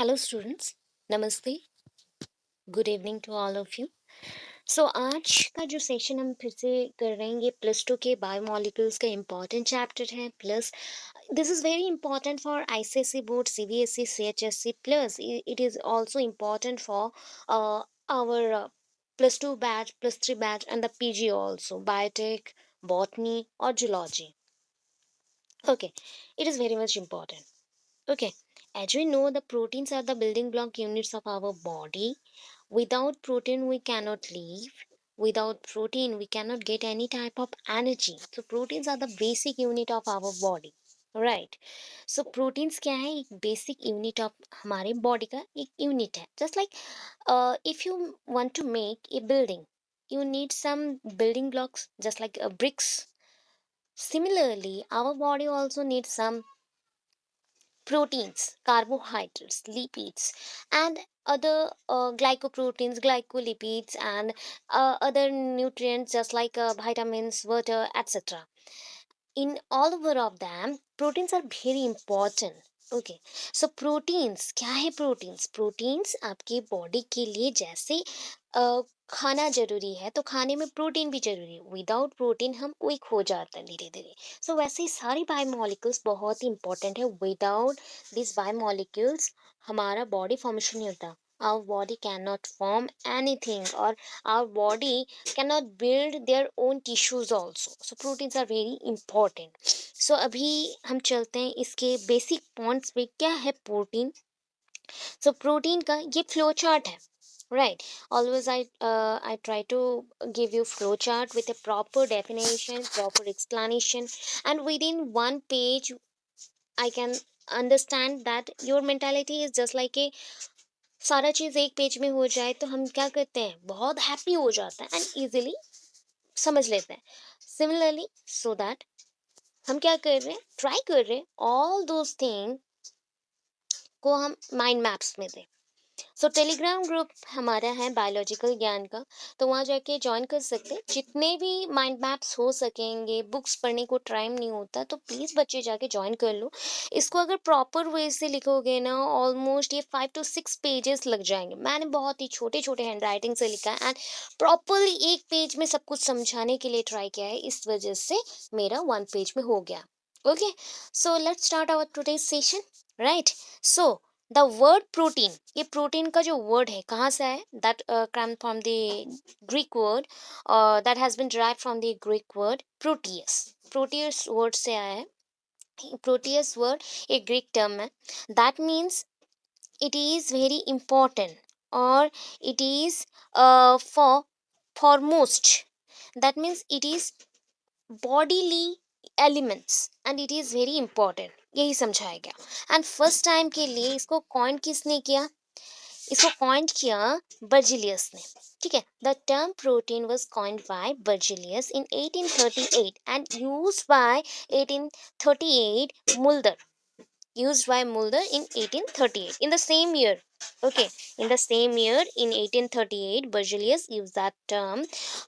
Hello students. नमस्ते। Good evening to all of you. आज का जो सेशन हम फिर से कर रहे हैं, ये प्लस टू के बायोमोलिक्यूल्स का इम्पॉर्टेंट चैप्टर है। Plus this is very important for ICSE board, CBSE, CHSC, plus it is also important for our plus two batch, plus three batch and the PG also, biotech, botany और zoology. Okay, it is very much important. Okay, as we know, the proteins are the building block units of our body. Without protein, we cannot live. Without protein, we cannot get any type of energy. So, proteins are the basic unit of our body. Right. So, proteins क्या है? एक basic unit of हमारे body का एक unit है. Just like if you want to make a building, you need some building blocks, just like bricks. Similarly, our body also needs some proteins, carbohydrates, lipids, and other glycoproteins, glycolipids, and other nutrients just like vitamins, water, etc. In all over of them, proteins are very important. Okay, so proteins क्या है? Proteins आपके body के लिए जैसे खाना जरूरी है, तो खाने में प्रोटीन भी जरूरी है। विदाउट प्रोटीन हम वीक हो जाते हैं धीरे धीरे। वैसे ही सारी बायोमोलिक्यूल्स बहुत ही इंपॉर्टेंट है। विदाउट दिस बायोमोलिक्यूल्स हमारा बॉडी फॉर्मेशन नहीं होता। Our body can not form anything, और our body cannot build their own tissues also. So proteins are very important. अभी हम चलते हैं इसके बेसिक पॉइंट्स पे। क्या है प्रोटीन? प्रोटीन का ये फ्लो चार्ट है, right? Always I try to give you flow chart with a proper definition, proper explanation, and within one page I can understand that your mentality is just like a सारा चीज एक page में हो जाए तो हम क्या करते हैं, बहुत हैप्पी हो जाते हैं एंड इजीली समझ लेते हैं। सिमिलरली, सो दैट हम क्या कर रहे हैं, ट्राई कर रहे हैं ऑल दोज थिंग को हम माइंड मैप्स में दें। टेलीग्राम ग्रुप हमारा है बायोलॉजिकल ज्ञान का, तो वहाँ जाके ज्वाइन कर सकते हैं। जितने भी माइंड मैप्स हो सकेंगे, बुक्स पढ़ने को टाइम नहीं होता तो प्लीज़ बच्चे जाके ज्वाइन कर लो। इसको अगर प्रॉपर वे से लिखोगे ना, ऑलमोस्ट ये 5 to 6 पेजेस लग जाएंगे। मैंने बहुत ही छोटे छोटे हैंड राइटिंग से लिखा है एंड प्रॉपरली एक पेज में सब कुछ समझाने के लिए ट्राई किया है, इस वजह से मेरा 1 पेज में हो गया। Okay, so let's start our today's session, right? So the word protein, ये प्रोटीन का जो वर्ड है कहाँ से है? That come from the Greek word, that has been derived from the Greek word Proteus. Proteus word से आया है। प्रोटियस वर्ड एक ग्रीक टर्म है। That means it is very important, or it is for foremost. That means it is bodily elements and it is very important, यही समझाया गया। And first time के लिए इसको कॉइन किसने किया? इसको कॉइन किया बर्जिलियस ने। ठीक है, the term protein was coined bye Berzelius in 1838 and used by 1838 मुल्दर, used by Mulder in 1838. In the same year, okay, in the same year, in 1838, Berzelius used that term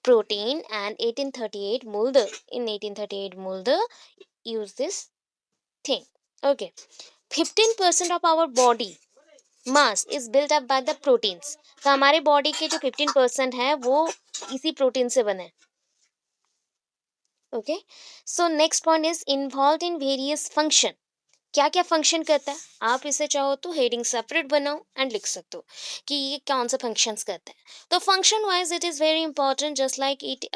protein, and 1838 Mulder, in 1838 Mulder used this thing. Okay, 15% of our body mass is built up by the proteins. तो हमारे body के जो 15% है वो इसी protein से बने। Okay, so next point is involve in various function. क्या क्या फंक्शन करता है? आप इसे चाहो तो हेडिंग सेपरेट बनाओ एंड लिख सकते हो कि ये कौन सा फंक्शंस करता है। तो function wise it is very important, just like it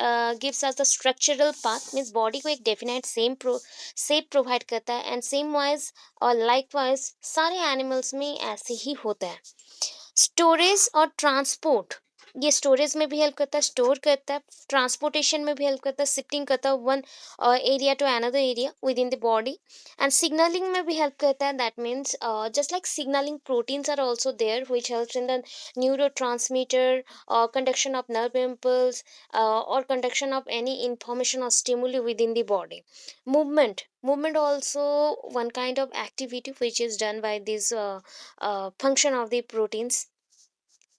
gives us the structural part, means body को एक डेफिनेट शेप प्रोवाइड करता है एंड सेम वाइज और लाइक वाइज सारे एनिमल्स में ऐसे ही होता है। स्टोरेज और ट्रांसपोर्ट, ये स्टोरेज में भी हेल्प करता है, स्टोर करता है, ट्रांसपोर्टेशन में भी हेल्प करता है, शिफ्टिंग करता है one area to another area within the body, and signalling में भी हेल्प करता है। That means just like signalling proteins are also there which helps in the neuro transmitter, conduction of nerve impulse, और conduction of any information और stimuli within the body. movement also one kind of activity which is done by this function of the proteins.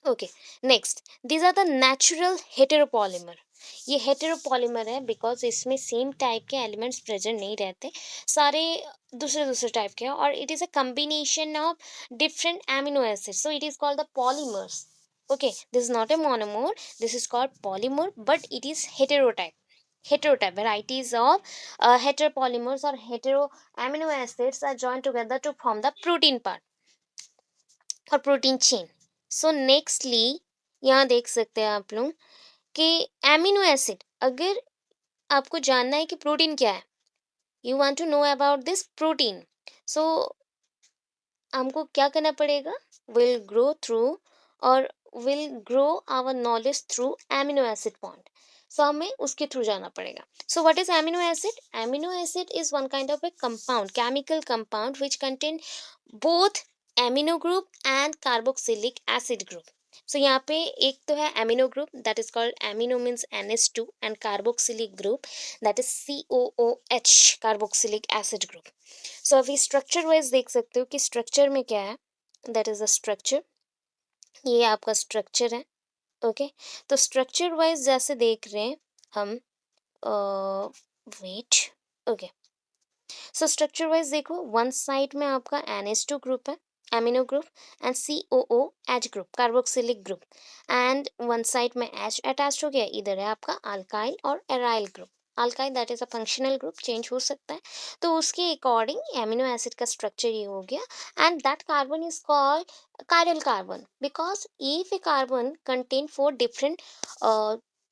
Okay, next, these are the natural heteropolymer. ये heteropolymer है because इसमें same type के elements present नहीं रहते, सारे दूसरे दूसरे type के हैं, और it is a combination of different amino acids, so it is called the polymers. Okay, this is not a monomer, this is called polymer, but it is heterotype. Heterotype varieties of heteropolymers or hetero amino acids are joined together to form the protein part और protein chain. सो nextly यहाँ देख सकते हैं आप लोग कि amino acid, अगर आपको जानना है कि प्रोटीन क्या है, you want to know about this protein, so हमको क्या करना पड़ेगा, विल ग्रो थ्रू, और will grow our knowledge through amino acid bond. So हमें उसके थ्रू जाना पड़ेगा। So what is amino acid? Amino acid is one kind of a compound, chemical compound which contain both amino group and carboxylic acid group. So यहाँ पे एक तो है amino group, that is called amino means NH2, and carboxylic group that is COOH, carboxylic acid group. So अभी structure wise देख सकते हो कि स्ट्रक्चर में क्या है, दैट इज अ स्ट्रक्चर। ये आपका स्ट्रक्चर है। ओके, तो स्ट्रक्चर वाइज जैसे देख रहे हैं हम, wait, okay, so structure wise देखो, वन साइड में आपका NH2 ग्रुप है, amino group, and COOH group, carboxylic group, and one side में H अटैच्ड हो गया, इधर है आपका अल्काइल और aryl group. Alkyl that is a functional group, change हो सकता है, तो उसके अकॉर्डिंग एमिनो एसिड का स्ट्रक्चर ये हो गया। And that carbon is called chiral carbon because if a carbon contain four different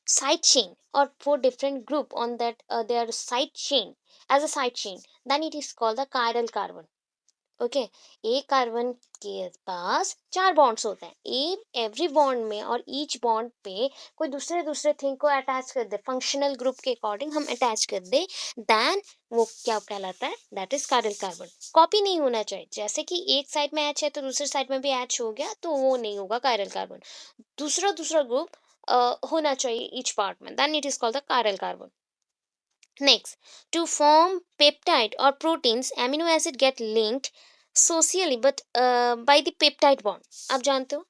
side chain or four different group on that their side chain as a side chain, then it is called the chiral carbon. Okay, एक carbon के पास चार bonds होते हैं, every bond में और each bond पे कोई दूसरे दूसरे थिंग को अटैच कर दे, फंक्शनल ग्रुप के अकॉर्डिंग हम अटैच कर दे, देन वो क्या कहलाता है, that is carbon carbon. Copy नहीं होना चाहिए, जैसे कि एक साइड में एच है तो दूसरे साइड में भी एच हो गया, तो वो नहीं होगा कायरल कार्बन। दूसरा दूसरा ग्रुप होना चाहिए ईच पार्ट में, then it is called the chiral carbon. Next, to form peptide or proteins, amino acid get linked socially but by the peptide bond. आप जानते हो,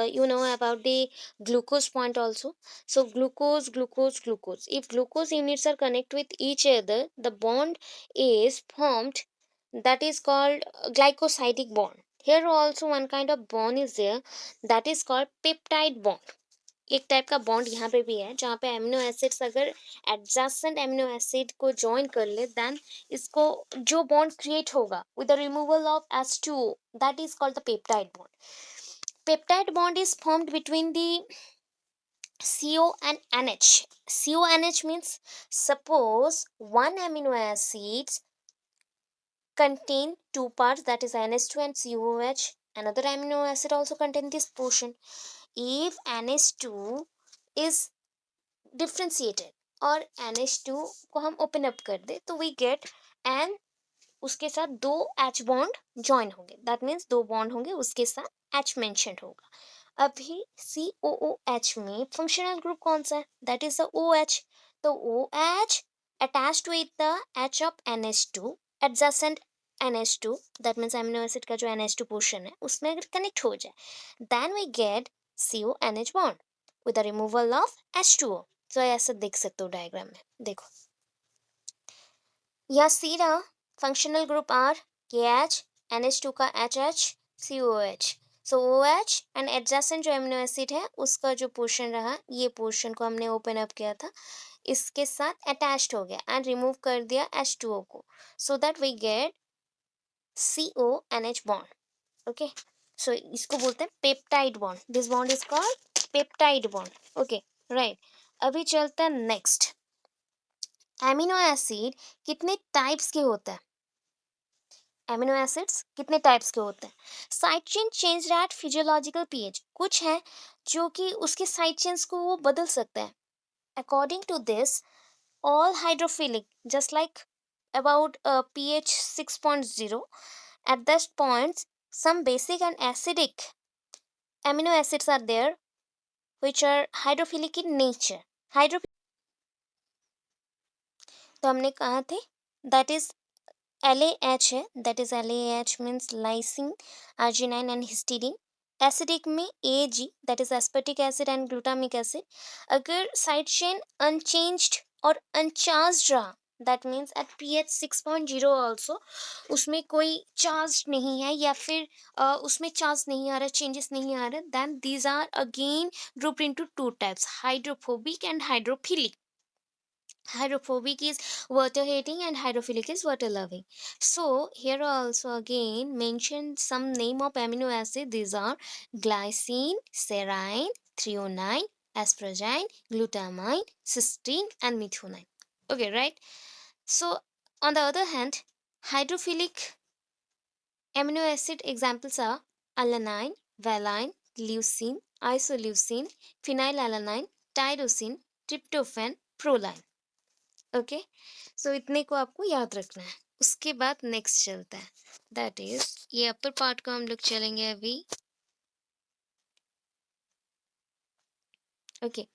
you know about the glucose point also. So glucose, glucose, glucose. If glucose units are connect with each other, the bond is formed, that is called glycosidic bond. Here also one kind of bond is there, that is called peptide bond। एक type का bond यहाँ पे भी है जहाँ पे amino acids अगर adjacent amino acid को ज्वाइन कर ले, देन इसको जो बॉन्ड क्रिएट होगा with the removal of H2O, that is called the peptide bond. Peptide bond is formed between the CO and NH। CONH means suppose one amino acids contain two parts, that is NH2 and COOH. Another amino acid also contain this portion. If NH2 is differentiated और NH2 को हम open up कर दे, तो we get an, उसके साथ दो H bond join होंगे, that means दो बॉन्ड होंगे, उसके साथ H मेंशन होगा। अभी COOH में फंक्शनल ग्रुप कौन सा है, दैट इज द OH। तो OH attached with the H of NH2 adjacent NH2, that means amino acid का जो NH2 पोर्शन है उसमें अगर कनेक्ट हो जाए, then we get CONH bond with the removal of H2O। तो ऐसे देख सकते हो डायग्राम में, देखो यहाँ सी रहा, functional group are, KH, NH2 का HH, COH। So OH and adjacent जो एमिनो एसिड है उसका जो पोर्शन रहा, ये पोर्शन को हमने ओपन अप किया था, इसके साथ अटैच्ड हो गया एंड रिमूव कर दिया H2O को, so that we get CONH bond. Okay, so इसको बोलते हैं peptide bond, this bond is called peptide bond. Okay, right, अभी चलता है नेक्स्ट, एमिनो एसिड कितने टाइप्स के होते हैं, एमिनो एसिड्स कितने टाइप्स के होते हैं। Side chain change at physiological pH, कुछ है जो कि उसके साइड चेन्स को वो बदल सकते हैं। According to this, all hydrophilic just like about pH 6.0, at this point some basic and acidic amino acids are there which are hydrophilic in nature। Hydro, तो हमने कहा थे दैट इज LAH है, that is LAH means lysine, arginine and histidine। Acidic में AG, that is aspartic acid and glutamic acid, अगर side chain unchanged और uncharged रहा, that means at pH 6.0 also, उसमें कोई चार्ज नहीं है या फिर उसमें चार्ज नहीं आ रहा, चेंजेस नहीं आ रहे, then these are again grouped into two types, hydrophobic and hydrophilic. Hydrophobic is water hating and hydrophilic is water loving. So here also again mention some name of amino acid. These are glycine, serine, threonine, asparagine, glutamine, cysteine and methionine. Okay, right? So on the other hand, hydrophilic amino acid examples are alanine, valine, leucine, isoleucine, phenylalanine, tyrosine, tryptophan, proline. Okay, so इतने को आपको याद रखना है। उसके बाद next चलता है, दैट इज ये अपर पार्ट को हम लोग चलेंगे अभी। Okay,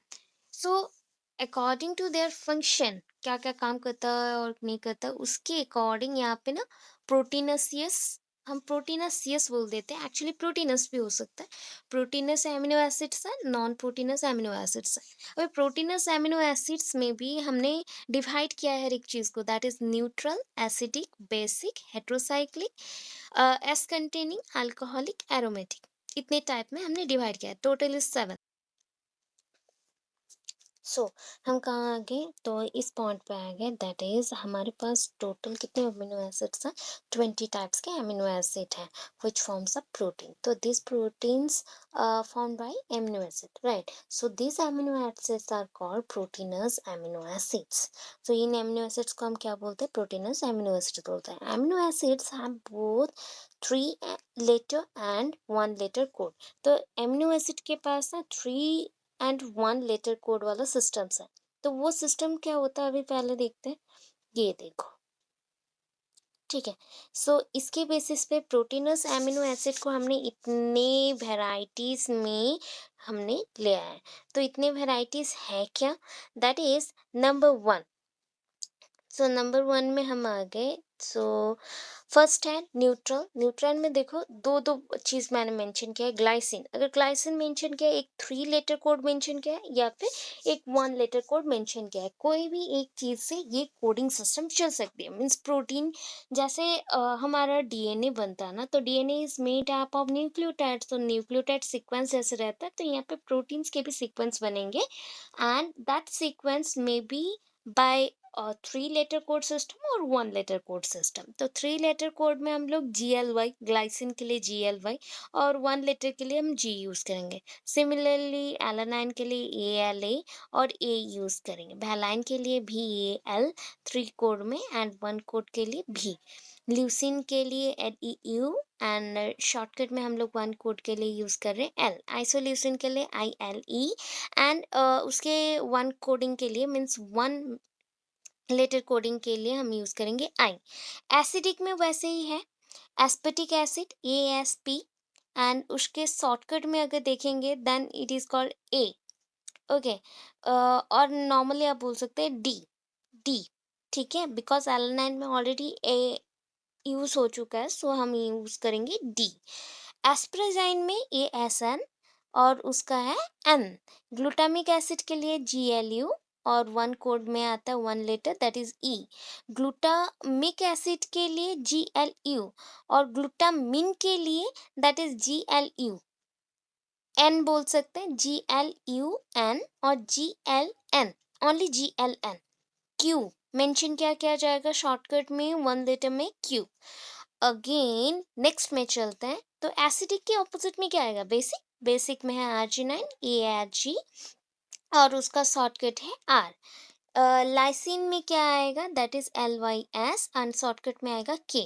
so according to their function, क्या क्या काम करता है और नहीं करता, उसके अकॉर्डिंग यहाँ पे ना प्रोटीनसियस, हम प्रोटीनसियस बोल देते हैं, एक्चुअली प्रोटीनस भी हो सकता है। प्रोटीनस एमिनो एसिड्स है, नॉन प्रोटीनस एमिनो एसिड्स है। अभी प्रोटीनस एमिनो एसिड्स में भी हमने डिवाइड किया है हर एक चीज़ को, that is neutral, acidic, basic, heterocyclic, S containing, alcoholic, aromatic, इतने टाइप में हमने डिवाइड किया है। Total is 7। सो हम कहाँ आ गए, तो इस पॉइंट पे आ गए, दैट इज हमारे पास टोटल कितने अमीनो एसिड्स हैं, 20 टाइप्स के अमीनो एसिड हैं विच फॉर्म्स अ प्रोटीन। तो this proteins formed by amino acid, right? So these amino acids are called proteinous amino acids. So in amino acids को हम क्या बोलते हैं, proteinous amino acids बोलते हैं। amino acids have both 3 letter and 1 letter code। तो amino acid के पास ना 3 एंड 1 लेटर कोड वाला सिस्टम्स है। तो वो सिस्टम क्या होता है अभी पहले देखते हैं, ये देखो, ठीक है। सो इसके बेसिस पे प्रोटीनस एमिनो एसिड को हमने इतने वेराइटीज में हमने लिया है। तो इतने वेराइटीज है क्या, that is number 1। So number 1 में हम आ गए। सो फर्स्ट है न्यूट्रल। न्यूट्रल में देखो दो दो चीज मैंने मेंशन किया है। ग्लाइसिन, अगर ग्लाइसिन मेंशन किया है, एक 3 लेटर कोड मेंशन किया है या फिर एक 1 लेटर कोड मेंशन किया है, कोई भी एक चीज से ये कोडिंग सिस्टम चल सकती है। मीन्स प्रोटीन जैसे हमारा डीएनए बनता है ना, तो DNA is made up of nucleotides. तो न्यूक्लियोटाइड सीक्वेंस जैसे रहता है, तो यहाँ पे प्रोटीन्स के भी सीक्वेंस बनेंगे and that sequence may be by 3 letter code system और 1 लेटर कोड सिस्टम। तो 3 लेटर कोड में हम लोग GLY, ग्लाइसिन के लिए GLY, और 1 लेटर के लिए हम G यूज करेंगे। सिमिलरली एलानाइन के लिए ALA और A यूज करेंगे। वैलाइन के लिए VAL 3 कोड में एंड 1 कोड के लिए V। ल्यूसिन के लिए LEU एंड शॉर्टकट में हम लोग 1 कोड के लिए यूज कर रहे हैं L। आइसोल्यूसिन के लिए ILE एंड उसके 1 कोडिंग के लिए मीन्स 1 लेटर कोडिंग के लिए हम यूज करेंगे आई। एसिडिक में वैसे ही है, एस्पेटिक एसिड ASP एंड उसके शॉर्टकट में अगर देखेंगे then it is called A। Okay, और नॉर्मली आप बोल सकते हैं डी, ठीक है, बिकॉज एलानाइन में ऑलरेडी ए यूज हो चुका है, सो हम यूज करेंगे डी। एस्प्राजाइन में ASN और उसका है N। ग्लूटामिक एसिड के लिए GLU और 1 कोड में आता है 1 letter, that is E। Glutamic acid के लिए GLU और ग्लूटामिन के लिए दैट इज GLU। N बोल सकते हैं, GLUN और GLN, only GLN। Q mention क्या किया जाएगा शॉर्टकट में 1 लेटर में Q। अगेन नेक्स्ट में चलते हैं, तो एसिडिक के ऑपोजिट में क्या आएगा, बेसिक। बेसिक में है आर्जिनाइन ARG और उसका शॉर्टकट है R। लाइसिन में क्या आएगा, that is LYS and shortcut में आएगा K।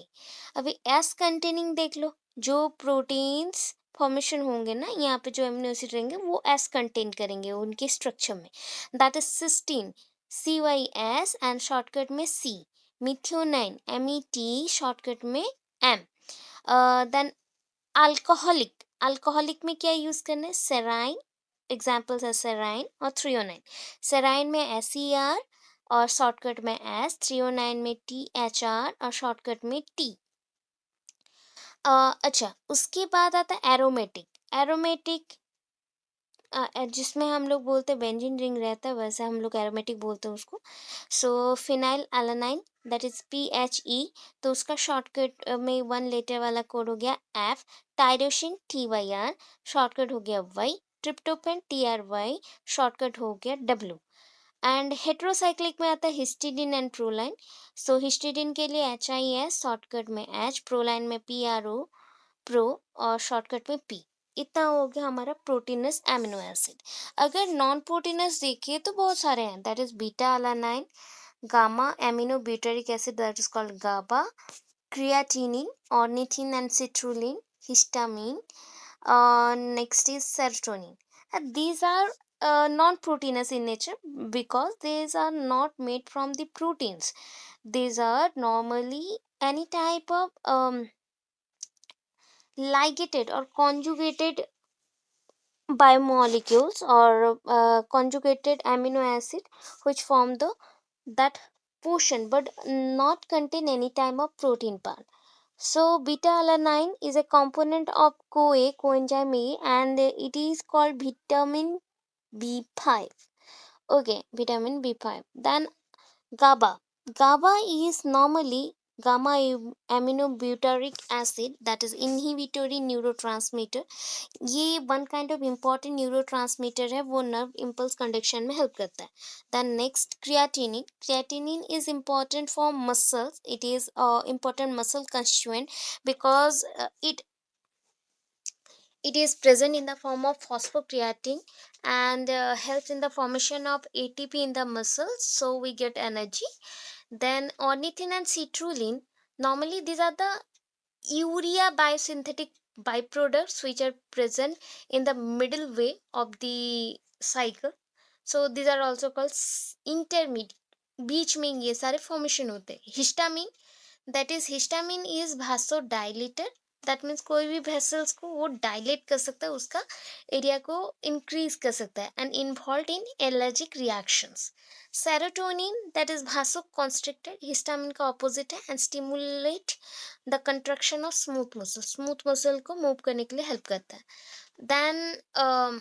अभी S कंटेनिंग देख लो, जो प्रोटीन्स फॉर्मेशन होंगे ना, यहाँ पे जो एमिनो एसिड रहेंगे वो S कंटेन करेंगे उनके स्ट्रक्चर में, that is cysteine CYS and shortcut में C। मिथ्योनाइन MET शॉर्टकट में M। देन अल्कोहलिक, अल्कोहलिक में क्या यूज करना है, सेराइन, एग्जाम्पल्स है सेराइन और थ्रियोनाइन। सेराइन में SER और शॉर्टकट में S। थ्रियोनाइन में THR और शॉर्टकट में T। अच्छा, उसके बाद आता है एरोमेटिक। एरोमेटिक, जिसमें हम लोग बोलते हैं बेंजीन रिंग रहता है, वैसे हम लोग एरोमेटिक बोलते हैं उसको। So phenylalanine, that is PHE, तो उसका शॉर्टकट में 1 लेटर वाला कोड हो गया F। टायरोसिन TYR, शॉर्टकट हो गया Y। ट्रिप्टोफैन TRY, शॉर्टकट हो गया W। एंड हेट्रोसाइक्लिक में आता है histidine and proline. So histidine के लिए HIS, शॉर्टकट में H। प्रोलाइन में PRO, प्रो, और शॉर्टकट में P। इतना हो गया हमारा प्रोटीनस एमिनो एसिड। अगर नॉन प्रोटीनस देखिए तो बहुत सारे हैं, that is beta alanine, gamma amino butyric acid that is called GABA, creatinine, ornithine and citrulline, histamine, next is serotonin. These are non-proteinous in nature because these are not made from the proteins. These are normally any type of ligated or conjugated biomolecules or conjugated amino acid which form the that portion but not contain any type of protein part. So beta alanine is a component of CoA, coenzyme A, and it is called vitamin B5. Okay, vitamin B5. Then GABA. GABA is normally gamma aminobutyric acid, that is inhibitory neurotransmitter. ये one kind of important neuro transmitter है, वो nerve impulse conduction में help करता है। Then next creatinine. Creatinine is important for muscles, it is important muscle constituent because it is present in the form of phosphocreatine and helps in the formation of ATP in the muscles, so we get energy. Then ornithine and citrulline, normally these are the urea biosynthetic byproducts which are present in the middle way of the cycle, so these are also called intermediate, बीच में ये सारे formation होते हैं। Histamine, that is histamine is vasodilator, that means कोई भी vessels को वो dilate कर सकता है, उसका एरिया को इंक्रीज कर सकता है and involve in allergic reactions. Serotonin, that is vasoconstricted, histamine का ऑपोजिट है and stimulate the contraction of smooth muscle को मूव करने के लिए हेल्प करता है। Then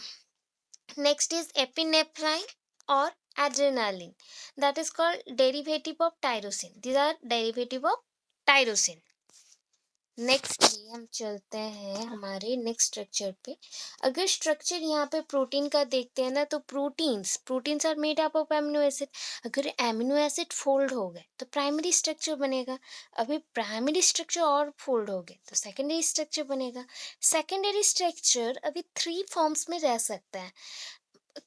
next is epinephrine or adrenaline, that is called derivative of tyrosine, these are derivative of tyrosine। Next भी हम चलते हैं हमारे नेक्स्ट स्ट्रक्चर पे। अगर स्ट्रक्चर यहाँ पे प्रोटीन का देखते हैं ना, तो proteins are made up of amino acid. अगर एमिनो एसिड फोल्ड हो गए तो प्राइमरी स्ट्रक्चर बनेगा, अभी प्राइमरी स्ट्रक्चर और फोल्ड हो गए तो सेकेंडरी स्ट्रक्चर बनेगा। सेकेंडरी स्ट्रक्चर अभी 3 फॉर्म्स में रह सकता है,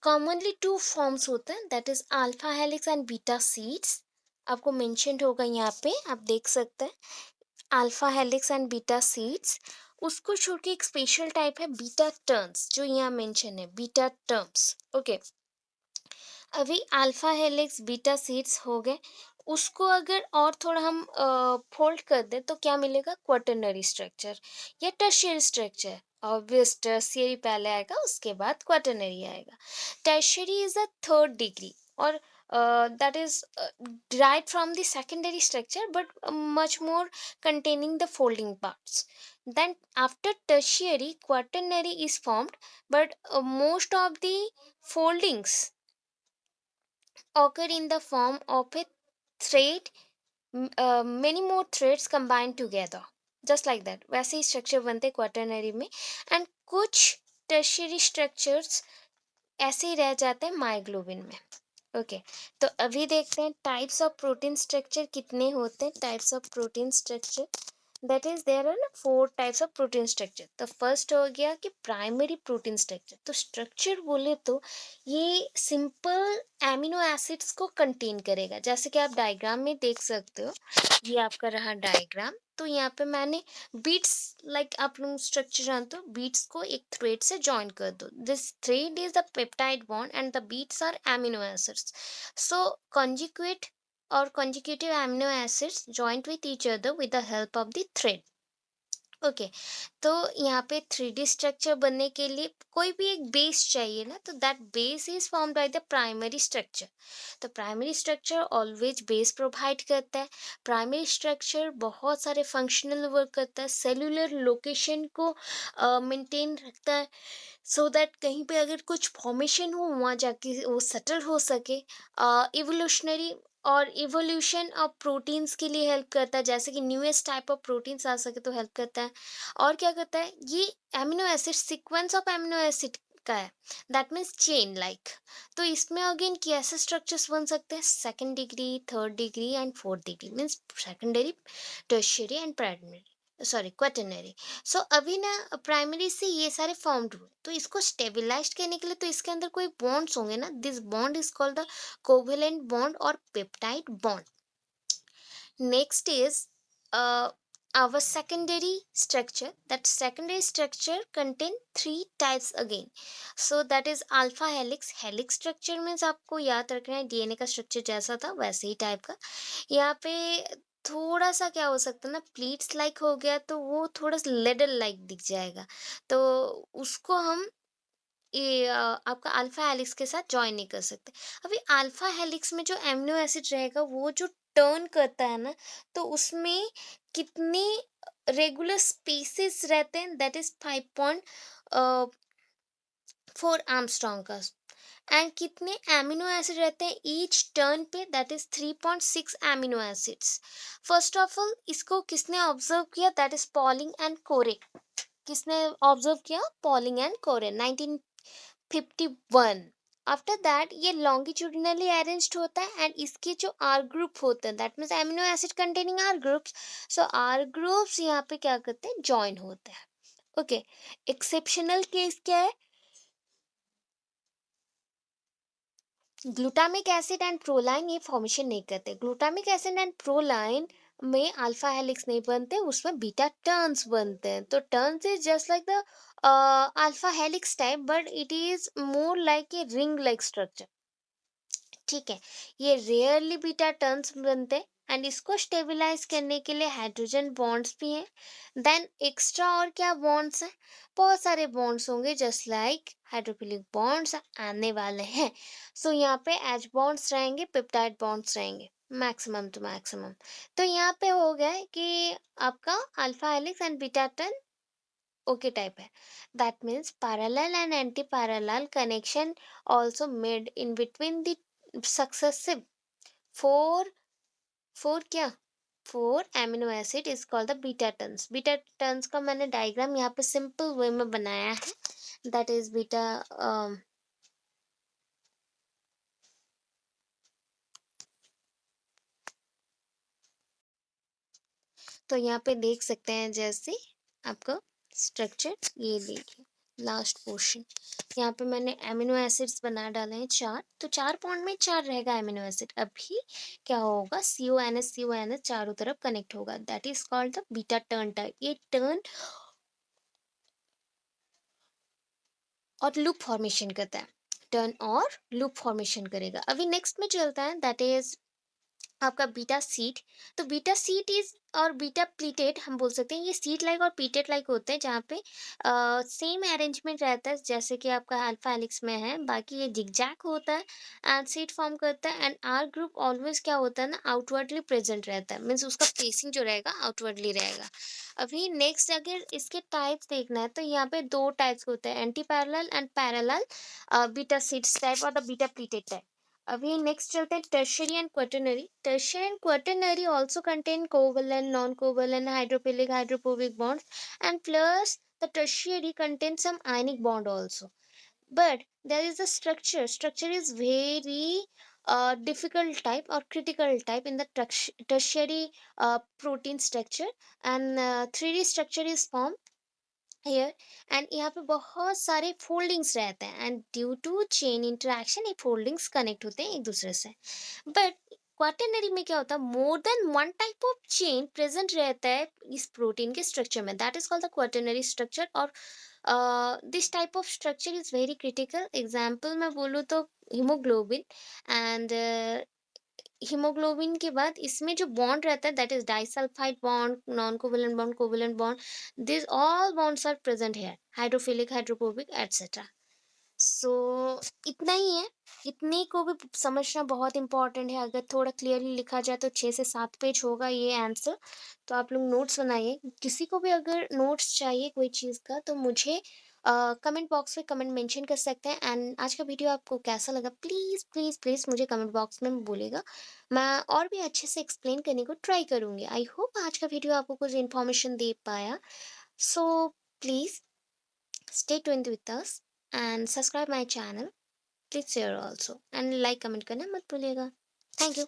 कॉमनली 2 फॉर्म्स होते हैं, that is alpha helix and beta seeds. आपको मेंशन्ड होगा यहाँ पे, आप देख सकते हैं alpha helix and beta seeds. उसको छोड़ के एक स्पेशल टाइप है बीटा टर्न्स, जो यहाँ मेंशन है बीटा टर्म्स। ओके, अभी अल्फा हेलिक्स बीटा सीड्स हो गए, उसको अगर और थोड़ा हम फोल्ड कर दें तो क्या मिलेगा, क्वाटरनरी स्ट्रक्चर या टर्शियरी स्ट्रक्चर। ऑब्वियस टर्शियरी पहले आएगा, उसके बाद क्वाटरनरी आएगा। Tertiary is a third degree और that is derived from the secondary structure but much more containing the folding parts. Then after tertiary, quaternary is formed, but most of the foldings occur in the form of a thread, many more threads combined together, just like that, वैसे ही structure बनते quaternary में। And कुछ tertiary structures ऐसे ही रह जाते हैं myoglobin में। Okay, तो अभी देखते हैं टाइप्स ऑफ प्रोटीन स्ट्रक्चर कितने होते हैं। Types of protein structure, that is there are 4 types of protein structure. तो फर्स्ट हो गया कि प्राइमरी प्रोटीन स्ट्रक्चर। तो स्ट्रक्चर बोले तो ये सिंपल एमिनो एसिड्स को कंटेन करेगा, जैसे कि आप डायग्राम में देख सकते हो, ये आपका रहा डायग्राम। तो यहाँ पे मैंने बीट्स, लाइक आप लोग स्ट्रक्चर जानते हो, बीट्स को एक थ्रेड से जॉइन कर दो, this thread is the peptide bond and the beads are amino acids. So conjugate or consecutive amino acids joined with each other with the help of the thread. Okay, तो यहाँ पे 3D structure बनने के लिए कोई भी एक base चाहिए ना, तो that base is formed by the primary structure. तो primary structure always base provide करता है। प्राइमरी स्ट्रक्चर बहुत सारे फंक्शनल वर्क करता है, सेलुलर लोकेशन को मेंटेन रखता है, सो दैट कहीं पे अगर कुछ फॉर्मेशन हो वहाँ जाके वो सेटल हो सके। इवोल्यूशनरी और इवोल्यूशन ऑफ प्रोटीन्स के लिए हेल्प करता है, जैसे कि न्यूएस्ट टाइप ऑफ प्रोटीन्स आ सके तो हेल्प करता है। और क्या करता है ये, amino acid sequence of amino acid का है, दैट मीन्स चेन लाइक। तो इसमें अगेन कैसे स्ट्रक्चर्स बन सकते हैं, second degree, third degree and fourth degree, means secondary, tertiary and primary, sorry quaternary. So अभी ना प्राइमरी से ये सारे फॉर्म्ड हुए, तो इसको स्टेबलाइज करने के लिए तो इसके अंदर कोई बॉन्ड्स होंगे ना, this bond is called the covalent bond और peptide bond. Next is our secondary structure. That secondary structure contain three types again. So that is alpha helix. Helix structure means आपको याद रखना है डीएनए का structure जैसा था वैसे ही type का। यहाँ पे थोड़ा सा क्या हो सकता है ना, प्लीट्स लाइक हो गया तो वो थोड़ा सा लेडल लाइक दिख जाएगा, तो उसको हम ये आपका अल्फा हेलिक्स के साथ जॉइन नहीं कर सकते। अभी अल्फा हेलिक्स में जो एमिनो एसिड रहेगा वो जो टर्न करता है ना, तो उसमें कितने रेगुलर स्पेसेस रहते हैं, दैट इज 5.4 आर्मस्ट्रॉन्ग का। एंड कितने एमिनो एसिड रहते हैं ईच टर्न पे, that is 3.6 amino acids. First of all इसको किसने ऑब्जर्व किया, दैट इज पॉलिंग एंड कोरे। किसने ऑब्जर्व किया, polling and Corey, 1951। After that ये लॉन्गिट्यूडिनली अरेंज्ड होता है एंड इसके जो आर ग्रुप होते हैं, that means amino acid containing R groups. So R groups यहाँ पे क्या करते हैं, जॉइन होते हैं। ओके, एक्सेप्शनल केस क्या है, ग्लूटामिक एसिड एंड प्रोलाइन ये फॉर्मेशन नहीं करते। ग्लूटामिक एसिड एंड प्रोलाइन में अल्फा हेलिक्स नहीं बनते, उसमें बीटा टर्न्स बनते हैं। तो turns is just like the alpha helix type, but it is more like a ring like structure. ठीक है, ये रेयरली बीटा टर्न्स बनते हैं एंड इसको स्टेबलाइज करने के लिए हाइड्रोजन बॉन्ड्स भी हैं। देन एक्स्ट्रा और क्या बॉन्ड्स हैं, बहुत सारे बॉन्ड्स होंगे जस्ट लाइक हाइड्रोफिलिक बॉन्ड्स आने वाले हैं। सो यहाँ पे एच बॉन्ड्स रहेंगे, पेप्टाइड बॉन्ड्स रहेंगे, मैक्सिमम टू मैक्सिमम। तो यहाँ पे हो गया है कि आपका alpha helix and beta turn okay type है। That means parallel and anti-parallel connection also made in between the successive four four क्या, four amino acid is called the beta turns. Beta turns का मैंने diagram यहाँ पे simple way में बनाया है, that is beta. तो यहाँ पे देख सकते हैं जैसे आपका स्ट्रक्चर, ये देखिए लास्ट पोर्शन। यहाँ पे मैंने एमिनो एसिड्स बना डाले हैं चार, तो चार बॉन्ड में चार रहेगा एमिनो एसिड। अभी क्या होगा, सी ओ एन एस चारों तरफ कनेक्ट होगा, that is called the beta turn type. ये टर्न और लूप फॉर्मेशन करता है, टर्न और लूप फॉर्मेशन करेगा। अभी नेक्स्ट में चलता है, दैट इज आपका बीटा सीट। तो बीटा सीट इज और बीटा प्लीटेड हम बोल सकते हैं, ये सीट लाइक और प्लीटेड लाइक होते हैं, जहाँ पे सेम अरेंजमेंट रहता है जैसे कि आपका अल्फा हेलिक्स में है, बाकी ये जिगजैग होता है एंड सीट फॉर्म करता है। एंड आर ग्रुप ऑलवेज क्या होता है ना, आउटवर्डली प्रेजेंट रहता है, मीन्स उसका फेसिंग जो रहेगा आउटवर्डली रहेगा। अभी नेक्स्ट अगर इसके टाइप्स देखना है तो यहाँ पे दो टाइप्स होते हैं, anti parallel and parallel beta seats type और द बीटा प्लीटेड टाइप। अभी नेक्स्ट चलते हैं tertiary and quaternary. Tertiary and quaternary also contain covalent, non-covalent, hydrophilic, hydrophobic bonds, and plus the tertiary contains some ionic bond also. But there is a structure. Structure is very difficult type or critical type in the tertiary protein structure, and 3D structure is formed here। And यहाँ पे बहुत सारे foldings रहते हैं and due to chain interaction ये foldings connect होते हैं एक दूसरे से। बट क्वाटरनरी में क्या होता है, more than one type of chain present रहता है इस प्रोटीन के स्ट्रक्चर में, that is called the quaternary structure. और this type of structure is very critical. Example मैं बोलूँ तो हीमोग्लोबिन एंड हीमोग्लोबिन के बाद इसमें जो बॉन्ड रहता है that is disulphide bond, non covalent bond, covalent bond, this all bonds are present here, hydrophilic, hydrophobic etcetera. So इतना ही है। इतने को भी समझना बहुत इंपॉर्टेंट है। अगर थोड़ा क्लियरली लिखा जाए तो 6 से 7 पेज होगा ये आंसर। तो आप लोग नोट्स बनाइए। किसी को भी अगर नोट्स चाहिए कोई चीज़ का तो मुझे कमेंट बॉक्स में कमेंट मेंशन कर सकते हैं। एंड आज का वीडियो आपको कैसा लगा प्लीज़ प्लीज़ प्लीज़ मुझे कमेंट बॉक्स में बोलेगा। मैं और भी अच्छे से एक्सप्लेन करने को ट्राई करूँगी। आई होप आज का वीडियो आपको कुछ इन्फॉर्मेशन दे पाया। So please stay tuned with us and subscribe my channel. Please share also and like comment करना मत भूलिएगा। Thank you.